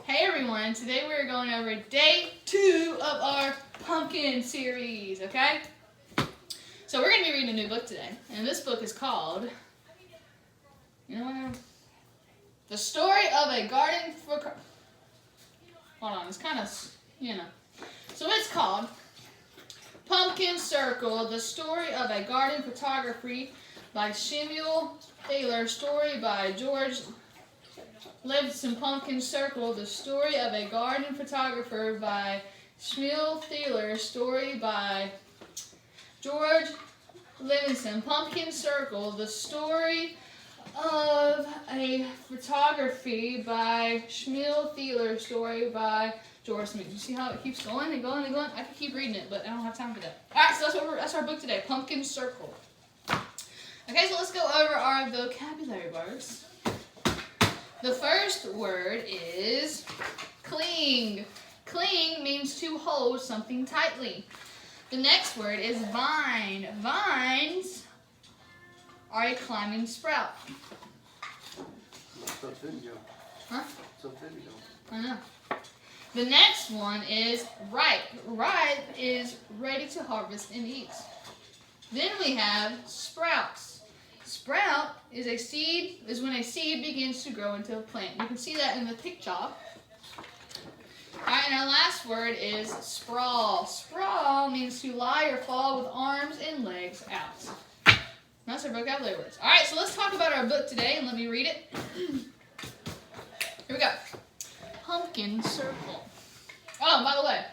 Hey everyone, today we're going over day 2 of our pumpkin series, okay? So we're going to be reading a new book today, and this book is called, The Story of a Garden for... Hold on, it's kind of, So it's called Pumpkin Circle, The Story of a Garden Photography by Shmuel Thaler, story by George Levinson. Pumpkin Circle, The Story of a Garden Photographer by Shmuel Thaler, story by George Levinson. Pumpkin Circle, The Story of a Photography by Shmuel Thaler, story by George Smith. You see how it keeps going and going and going? I could keep reading it, but I don't have time for that. Alright, so that's our book today, Pumpkin Circle. Okay, so let's go over our vocabulary words. The first word is cling. Cling means to hold something tightly. The next word is vine. Vines are a climbing sprout. It's a video. Huh? It's a video. I know. The next one is ripe. Ripe is ready to harvest and eat. Then we have sprouts. Sprout is when a seed begins to grow into a plant. You can see that in the picture. Alright, and our last word is sprawl. Sprawl means to lie or fall with arms and legs out. That's our vocabulary words. Alright, so let's talk about our book today, and let me read it. Here we go. Pumpkin Circle. Oh, by the way,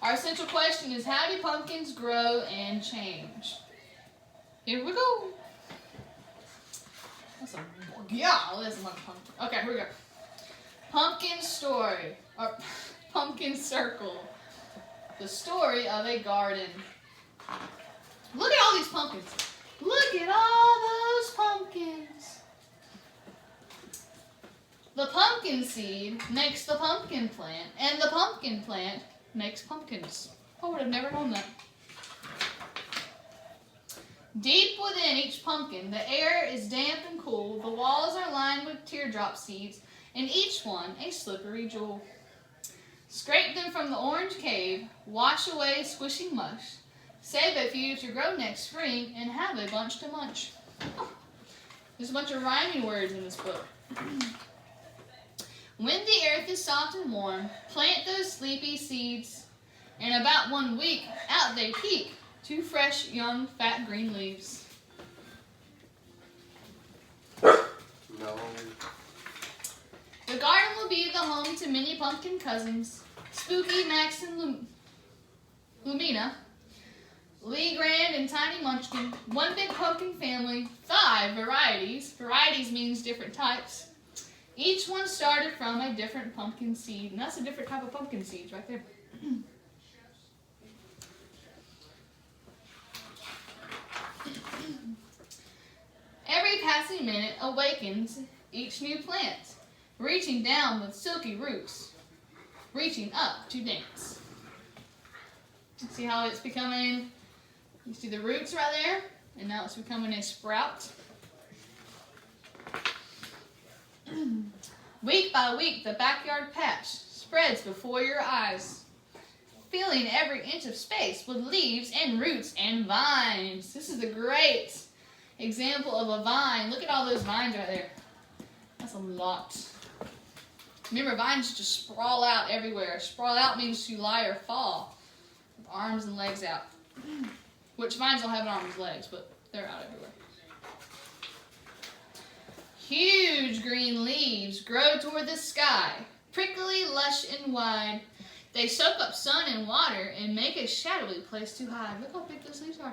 our essential question is, how do pumpkins grow and change? Here we go. That's a pumpkin. Okay, here we go. Pumpkin story, or Pumpkin Circle. The story of a garden. Look at all these pumpkins. Look at all those pumpkins. The pumpkin seed makes the pumpkin plant, and the pumpkin plant makes pumpkins. I would have never known that. Deep within each pumpkin, the air is damp and cool, the walls are lined with teardrop seeds, and each one a slippery jewel. Scrape them from the orange cave, wash away squishing mush, save a few to grow next spring, and have a bunch to munch. There's a bunch of rhyming words in this book. When the earth is soft and warm, plant those sleepy seeds. In about 1 week, out they peek, 2 fresh, young, fat green leaves. No. The garden will be the home to many pumpkin cousins, Spooky, Max, and Lumina, Lee Grand, and Tiny Munchkin, 1 big pumpkin family, 5 varieties. Varieties means different types. Each one started from a different pumpkin seed, and that's a different type of pumpkin seeds right there. Every passing minute awakens each new plant, reaching down with silky roots, reaching up to dance. See how it's becoming, you see the roots right there, and now it's becoming a sprout. Week by week, the backyard patch spreads before your eyes, filling every inch of space with leaves and roots and vines. This is a great example of a vine. Look at all those vines right there. That's a lot. Remember, vines just sprawl out everywhere. Sprawl out means to lie or fall, with arms and legs out. Which vines don't have arms and legs, but they're out everywhere. Huge green leaves grow toward the sky, prickly, lush, and wide. They soak up sun and water and make a shadowy place to hide. Look how big those leaves are.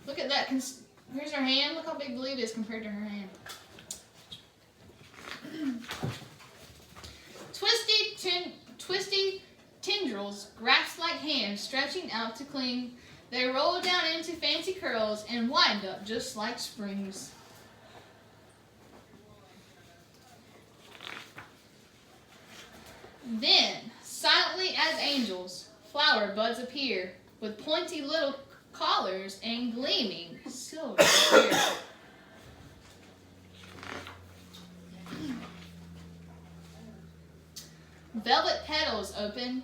Look at that. Here's her hand. Look how big the leaf is compared to her hand. Twisty tendrils grasp like hands stretching out to cling. They roll down into fancy curls and wind up just like springs. Then, silently as angels, flower buds appear with pointy little collars and gleaming silver hair. velvet petals open,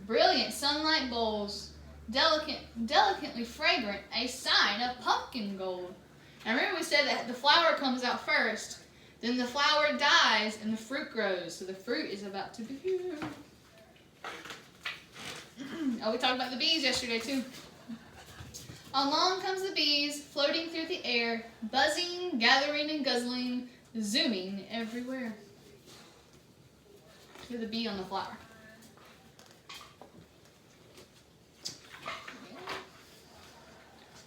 brilliant sunlight bowls, delicately fragrant, a sign of pumpkin gold. Now remember we said that the flower comes out first, then the flower dies and the fruit grows. So the fruit is about to be here. Oh, we talked about the bees yesterday too. Along comes the bees, floating through the air, buzzing, gathering and guzzling, zooming everywhere. Look at the bee on the flower.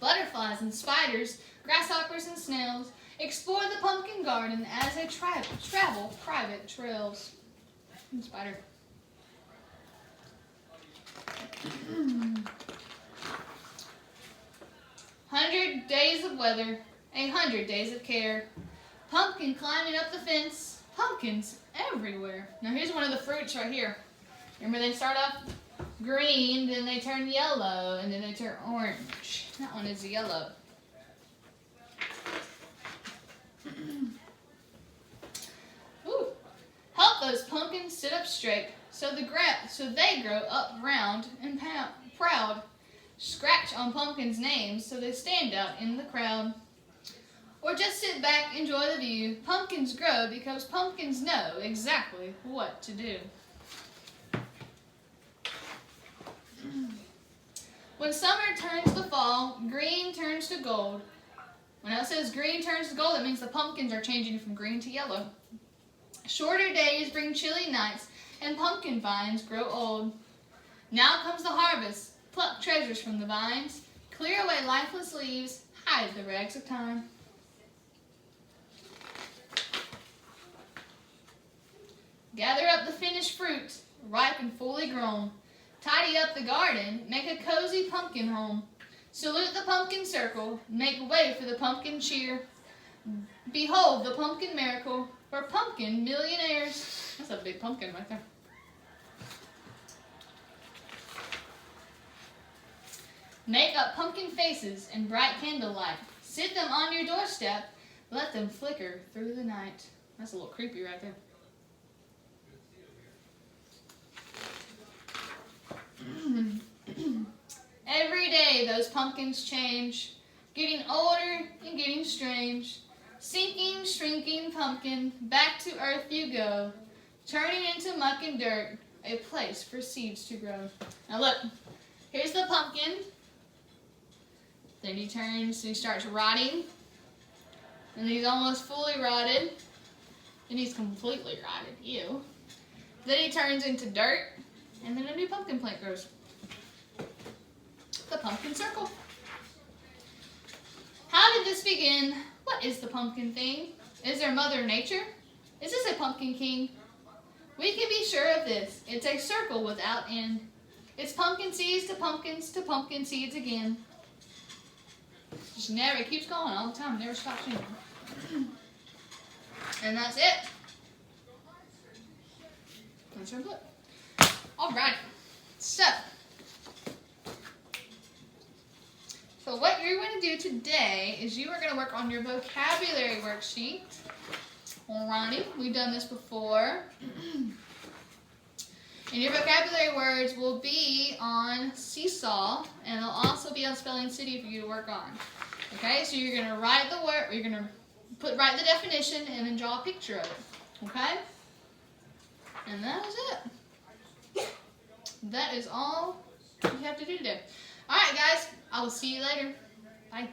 Butterflies and spiders, grasshoppers and snails explore the pumpkin garden as they travel private trails. Spider. 100 days of weather, 100 days of care. Pumpkin climbing up the fence, pumpkins everywhere. Now here's one of the fruits right here. Remember they start off green, then they turn yellow, and then they turn orange. That one is yellow. Ooh. Help those pumpkins sit up straight so they grow up round and proud. Scratch on pumpkins' names so they stand out in the crowd. Or just sit back, enjoy the view. Pumpkins grow because pumpkins know exactly what to do. When summer turns to fall, green turns to gold. When it says green turns to gold, it means the pumpkins are changing from green to yellow. Shorter days bring chilly nights, and pumpkin vines grow old. Now comes the harvest. Pluck treasures from the vines. Clear away lifeless leaves. Hide the rags of time. Gather up the finished fruit, ripe and fully grown. Tidy up the garden, make a cozy pumpkin home. Salute the pumpkin circle, make way for the pumpkin cheer. Behold the pumpkin miracle for pumpkin millionaires. That's a big pumpkin right there. Make up pumpkin faces in bright candlelight. Sit them on your doorstep, let them flicker through the night. That's a little creepy right there. Every day those pumpkins change, getting older and getting strange. Sinking, shrinking pumpkin, back to earth you go, turning into muck and dirt, a place for seeds to grow. Now look, here's the pumpkin. Then he starts rotting, and he's almost fully rotted. Then he's completely rotted, ew. Then he turns into dirt, and then a new pumpkin plant grows. The pumpkin circle. How did this begin? What is the pumpkin thing? Is there Mother Nature? Is this a pumpkin king? We can be sure of this. It's a circle without end. It's pumpkin seeds to pumpkin seeds again. Just never, it keeps going all the time, never stops anymore. And that's it. That's our book. Alright, so what you're going to do today is you are going to work on your vocabulary worksheet. Alrighty, we've done this before. And your vocabulary words will be on Seesaw, and they'll also be on Spelling City for you to work on. Okay, so you're going to write the word, you're going to write the definition and then draw a picture of it. Okay? And that is it. That is all you have to do today. Alright guys, I will see you later. Bye.